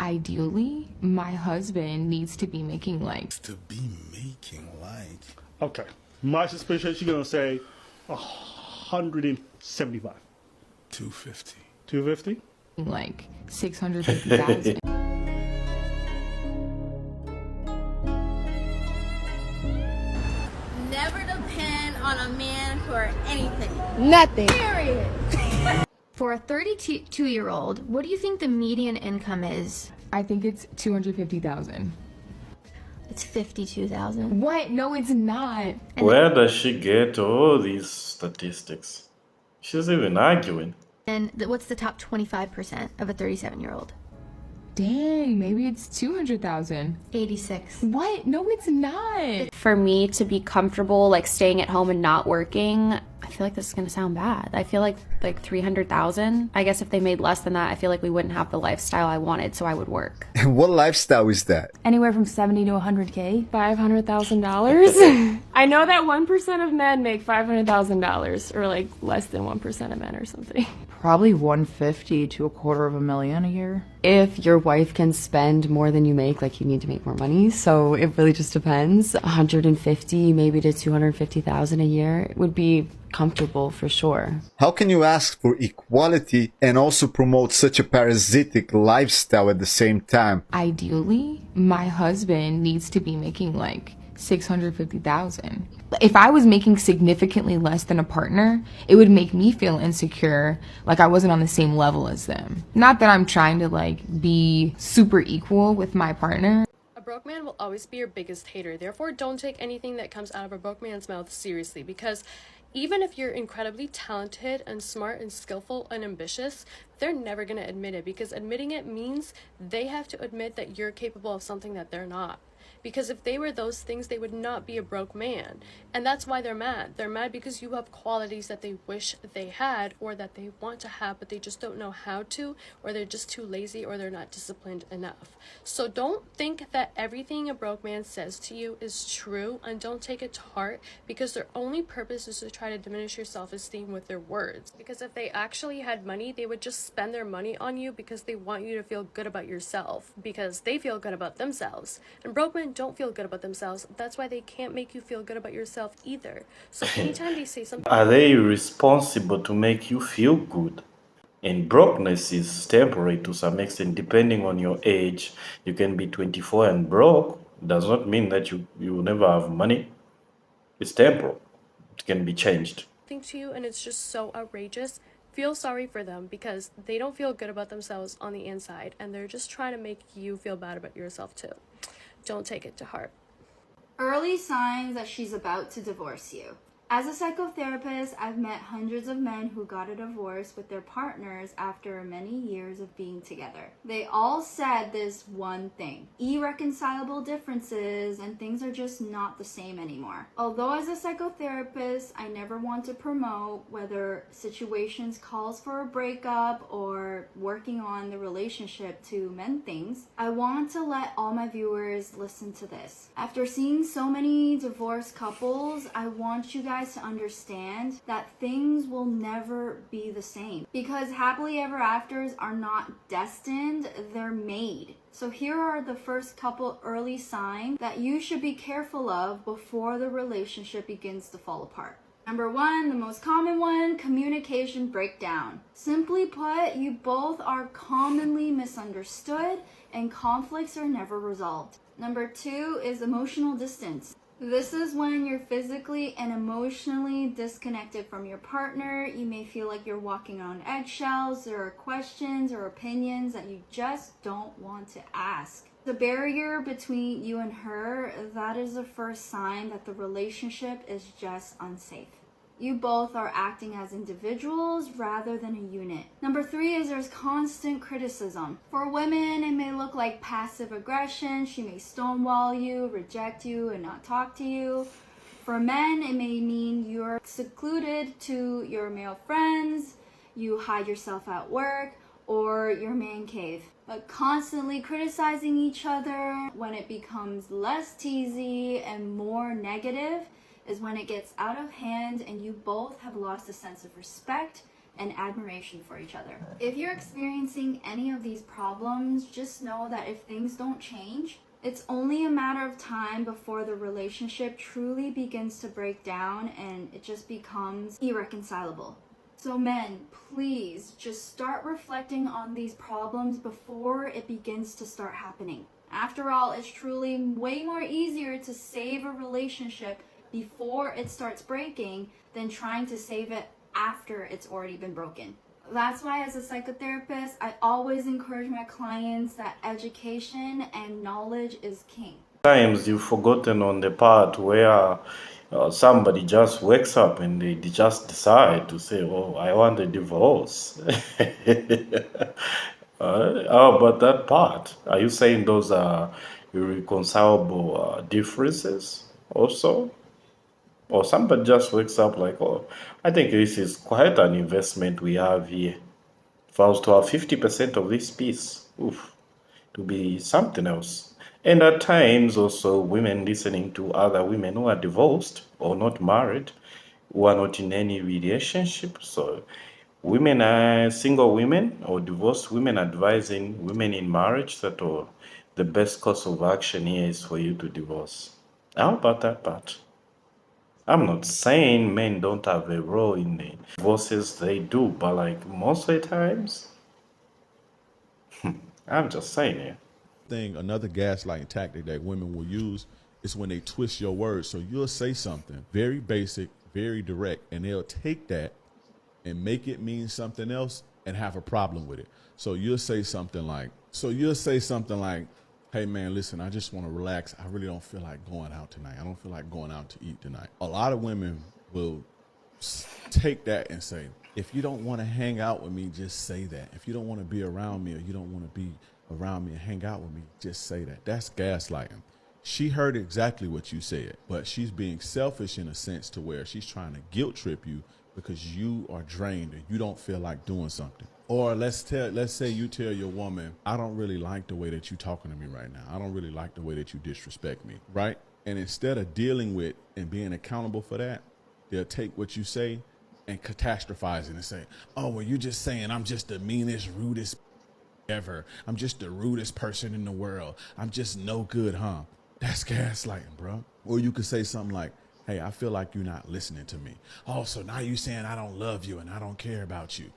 Ideally, my husband needs to be making like Okay. My suspicion she's gonna say 175. 250. 250? like 650,000. Never depend on a man for anything. Nothing. Period. For a 32-year-old, what do you think the median income is? I think it's 250,000. It's 52,000. What? No, it's not. Where does she get all these statistics? She's even arguing. And what's the top 25% of a 37-year-old? Dang, maybe it's 200,000. 86. What? No, it's not. For me to be comfortable, like staying at home and not working, I feel like this is gonna sound bad. I feel like 300,000. I guess if they made less than that, I feel like we wouldn't have the lifestyle I wanted, so I would work. What lifestyle is that? Anywhere from 70 to 100K. $500,000. I know that 1% of men make $500,000, or like less than 1% of men or something. Probably 150 to $250,000 a year. If your wife can spend more than you make, like you need to make more money. So it really just depends. 150 maybe to 250,000 a year would be comfortable for sure. How can you ask for equality and also promote such a parasitic lifestyle at the same time? Ideally, my husband needs to be making like 650,000. If I was making significantly less than a partner, it would make me feel insecure, like I wasn't on the same level as them. Not that I'm trying to like be super equal with my partner. A broke man will always be your biggest hater. Therefore, don't take anything that comes out of a broke man's mouth seriously, because even if you're incredibly talented and smart and skillful and ambitious, they're never going to admit it, because admitting it means they have to admit that you're capable of something that they're not. Because if they were those things, they would not be a broke man. And that's why they're mad. They're mad because you have qualities that they wish they had, or that they want to have, but they just don't know how to, or they're just too lazy, or they're not disciplined enough. So don't think that everything a broke man says to you is true, and don't take it to heart, because their only purpose is to try to diminish your self-esteem with their words. Because if they actually had money, they would just spend their money on you because they want you to feel good about yourself, because they feel good about themselves. And broke men don't feel good about themselves. That's why they can't make you feel good about yourself either. So anytime they say something, Are they responsible to make you feel good? And brokenness is temporary to some extent, depending on your age. You can be 24 and broke. Does not mean that you will never have money. It's temporal. It can be changed. to you and it's just so outrageous, feel sorry for them, because they don't feel good about themselves on the inside, and they're just trying to make you feel bad about yourself too. Don't take it to heart. Early signs that she's about to divorce you. As a psychotherapist, I've met hundreds of men who got a divorce with their partners after many years of being together. They all said this one thing: irreconcilable differences, and things are just not the same anymore. Although as a psychotherapist, I never want to promote whether situations calls for a breakup or working on the relationship to mend things, I want to let all my viewers listen to this. After seeing so many divorced couples, I want you guys to understand that things will never be the same, because happily ever afters are not destined, they're made. So here are the first couple early signs that you should be careful of before the relationship begins to fall apart. Number one, the most common one, communication breakdown. Simply put, you both are commonly misunderstood and conflicts are never resolved. Number two is emotional distance. This is when you're physically and emotionally disconnected from your partner. You may feel like you're walking on eggshells. There are questions or opinions that you just don't want to ask. The barrier between you and her, that is the first sign that the relationship is just unsafe. You both are acting as individuals rather than a unit. Number three is there's constant criticism. For women, it may look like passive aggression. She may stonewall you, reject you, and not talk to you. For men, it may mean you're secluded to your male friends, you hide yourself at work, or your man cave. But constantly criticizing each other, when it becomes less teasy and more negative, is when it gets out of hand and you both have lost a sense of respect and admiration for each other. If you're experiencing any of these problems, just know that if things don't change, it's only a matter of time before the relationship truly begins to break down and it just becomes irreconcilable. So men, please just start reflecting on these problems before it begins to start happening. After all, it's truly way more easier to save a relationship before it starts breaking than trying to save it after it's already been broken. That's why as a psychotherapist, I always encourage my clients that education and knowledge is king. Sometimes you've forgotten on the part where somebody just wakes up and they just decide to say, oh, I want a divorce. How about that part? Are you saying those are irreconcilable differences also? Or somebody just wakes up like, oh, I think this is quite an investment we have here. If I was to have 50% of this piece, oof, to be something else. And at times also women listening to other women who are divorced or not married, who are not in any relationship. So women are single women or divorced women advising women in marriage that the best course of action here is for you to divorce. How about that part? I'm not saying men don't have a role in the divorces, they do, but like most of the times, I'm just saying it. Another gaslighting tactic that women will use is when they twist your words. So you'll say something very basic, very direct, and they'll take that and make it mean something else and have a problem with it. So you'll say something like, hey man, listen, I just want to relax. I really don't feel like going out tonight. I don't feel like going out to eat tonight. A lot of women will take that and say, if you don't want to hang out with me, just say that. If you don't want to be around me or you don't want to be around me and hang out with me, just say that. That's gaslighting. She heard exactly what you said, but she's being selfish in a sense to where she's trying to guilt trip you because you are drained and you don't feel like doing something. Or let's say you tell your woman, I don't really like the way that you're talking to me right now. I don't really like the way that you disrespect me, right? And instead of dealing with and being accountable for that, they'll take what you say and catastrophize it and say, oh, well, you're just saying I'm just the meanest, rudest ever. I'm just the rudest person in the world. I'm just no good, huh? That's gaslighting, bro. Or you could say something like, hey, I feel like you're not listening to me. Oh, so now you're saying I don't love you and I don't care about you.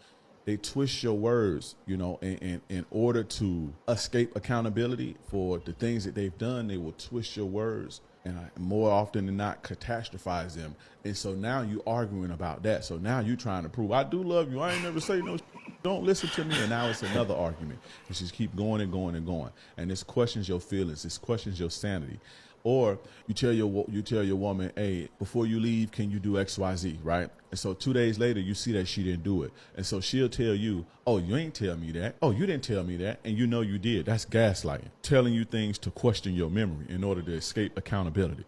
They twist your words, in order to escape accountability for the things that they've done. They will twist your words and more often than not catastrophize them. And so now you arguing about that. So now you trying to prove I do love you. I ain't never say no, don't listen to me. And now it's another argument. And just keep going and going and going. And this questions your feelings. This questions your sanity. Or you tell your woman, hey, before you leave, can you do X, Y, Z, right? And so 2 days later, you see that she didn't do it. And so she'll tell you, oh, you ain't tell me that. Oh, you didn't tell me that. And you know you did. That's gaslighting. Telling you things to question your memory in order to escape accountability.